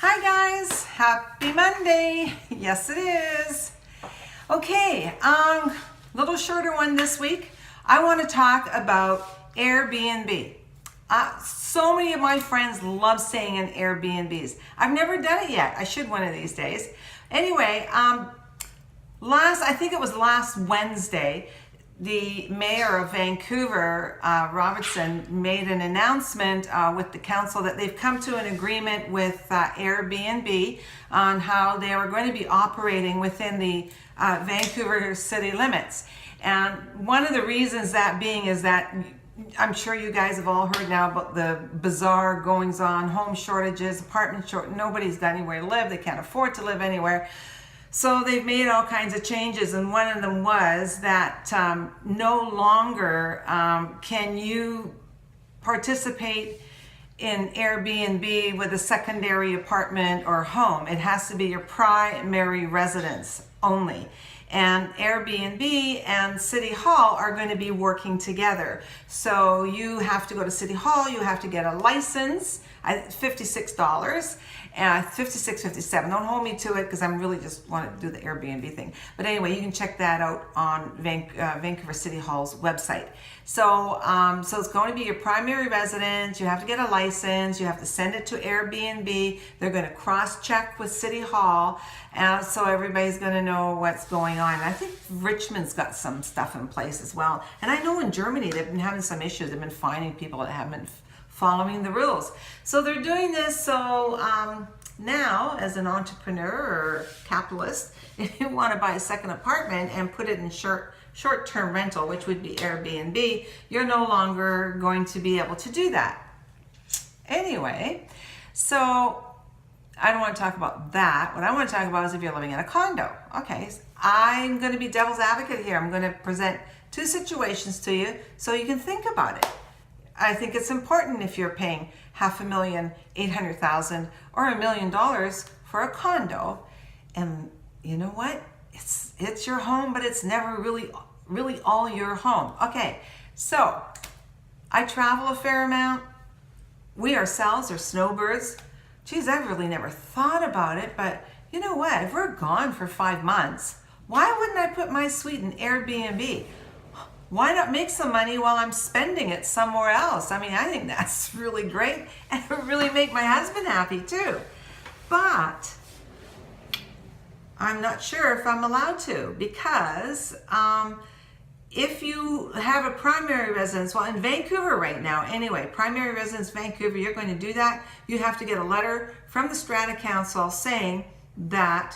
Hi guys, happy Monday. Yes it is. Okay, little shorter one this week. I want to talk about Airbnb. So many of my friends love staying in Airbnbs. I've never done it yet. I should one of these days. Anyway, I think it was last Wednesday, the mayor of Vancouver, Robertson, made an announcement with the council that they've come to an agreement with Airbnb on how they are going to be operating within the Vancouver city limits. And one of the reasons that being is that I'm sure you guys have all heard now about the bizarre goings on, home shortages, apartment short. Nobody's got anywhere to live. They can't afford to live anywhere. So they've made all kinds of changes, and one of them was that no longer can you participate in Airbnb with a secondary apartment or home. It has to be your primary residence only. And Airbnb and City Hall are going to be working together. So you have to go to City Hall, you have to get a license, $56, $56, $57. Don't hold me to it because I'm really just want to do the Airbnb thing. But anyway, you can check that out on Vancouver City Hall's website. So it's going to be your primary residence. You have to get a license. You have to send it to Airbnb. They're going to cross-check with City Hall, so everybody's going to know what's going on. And I think Richmond's got some stuff in place as well. And I know in Germany they've been having some issues. They've been fining people that haven't been following the rules. So they're doing this so now, as an entrepreneur or capitalist, if you want to buy a second apartment and put it in short-term rental, which would be Airbnb, you're no longer going to be able to do that. Anyway, so I don't want to talk about that. What I want to talk about is if you're living in a condo. Okay, so I'm going to be devil's advocate here. I'm going to present two situations to you so you can think about it. I think it's important if you're paying $500,000, $800,000, or $1 million for a condo. And you know what? It's your home, but it's never really all your home. Okay, so I travel a fair amount. We ourselves are snowbirds. Geez, I've really never thought about it, but you know what? If we're gone for 5 months, why wouldn't I put my suite in Airbnb? Why not make some money while I'm spending it somewhere else? I mean, I think that's really great, and it would really make my husband happy too. But I'm not sure if I'm allowed to, because if you have a primary residence, well, in Vancouver right now, anyway, primary residence Vancouver, you're going to do that. You have to get a letter from the STRATA Council saying that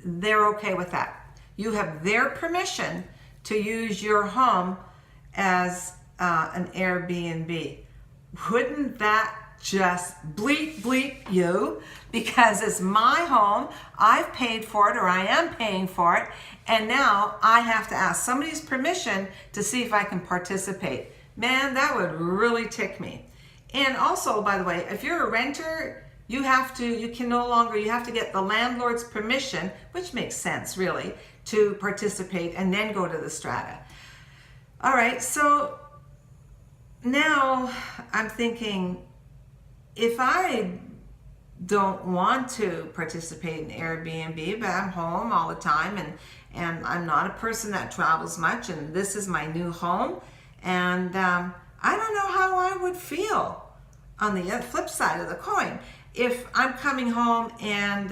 they're okay with that. You have their permission to use your home as an Airbnb. Wouldn't that just bleep you? Because it's my home, I've paid for it, or I am paying for it, and now I have to ask somebody's permission to see if I can participate. Man, that would really tick me. And also, by the way, if you're a renter, you have to get the landlord's permission, which makes sense really, to participate and then go to the strata. All right, so now I'm thinking, if I don't want to participate in Airbnb, but I'm home all the time and I'm not a person that travels much, and this is my new home, and I don't know how I would feel on the flip side of the coin if I'm coming home and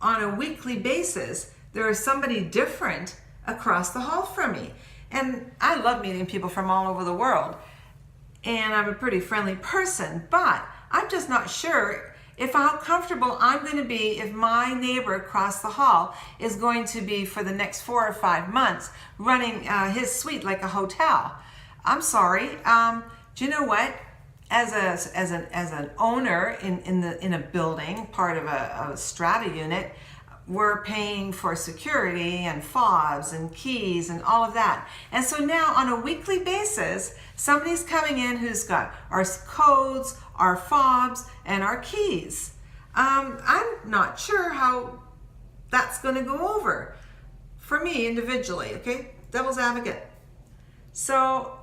on a weekly basis there is somebody different across the hall from me. And I love meeting people from all over the world, and I'm a pretty friendly person, but I'm just not sure if how comfortable I'm going to be if my neighbor across the hall is going to be, for the next 4 or 5 months, running his suite like a hotel. I'm sorry. Do you know what? As an owner in a building, part of a strata unit, we're paying for security and fobs and keys and all of that. And so now on a weekly basis, somebody's coming in who's got our codes, our fobs, and our keys. I'm not sure how that's going to go over for me individually, okay? Devil's advocate. So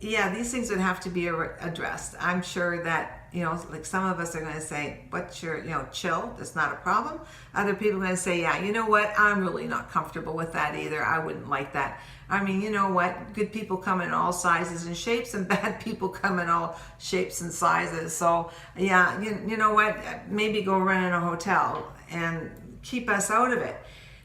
yeah, these things would have to be addressed. I'm sure that like some of us are going to say, what's your, chill, that's not a problem. Other people are going to say, yeah, you know what, I'm really not comfortable with that either. I wouldn't like that. I mean, you know what, good people come in all sizes and shapes, and bad people come in all shapes and sizes. So yeah, you know what, maybe go rent in a hotel and keep us out of it.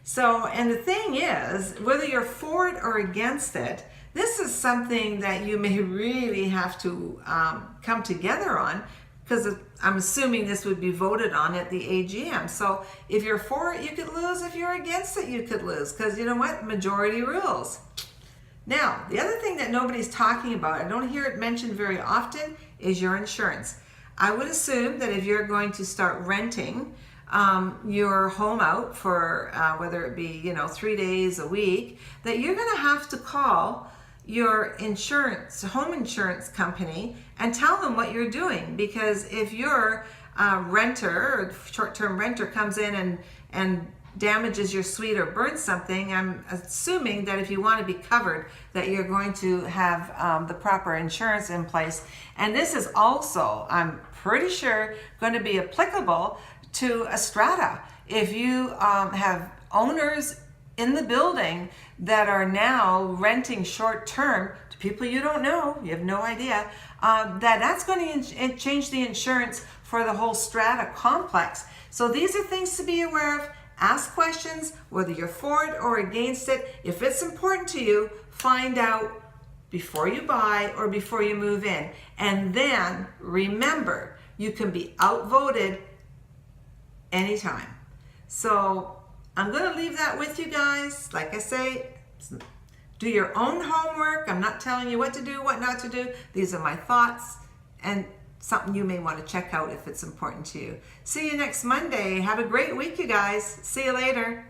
So, and the thing is, whether you're for it or against it, this is something that you may really have to come together on, because I'm assuming this would be voted on at the AGM. So if you're for it, you could lose. If you're against it, you could lose, because you know what? Majority rules. Now, the other thing that nobody's talking about, I don't hear it mentioned very often, is your insurance. I would assume that if you're going to start renting your home out for whether it be 3 days a week, that you're going to have to call your home insurance company and tell them what you're doing. Because if your renter or short-term renter comes in and damages your suite or burns something, I'm assuming that if you want to be covered, that you're going to have the proper insurance in place. And this is also, I'm pretty sure, going to be applicable to a strata. If you have owners in the building that are now renting short term to people you don't know, you have no idea, that's going to change the insurance for the whole strata complex. So these are things to be aware of. Ask questions, whether you're for it or against it. If it's important to you, find out before you buy or before you move in. And then remember, you can be outvoted anytime. So I'm going to leave that with you guys. Like I say, do your own homework. I'm not telling you what to do, what not to do. These are my thoughts and something you may want to check out if it's important to you. See you next Monday. Have a great week, you guys. See you later.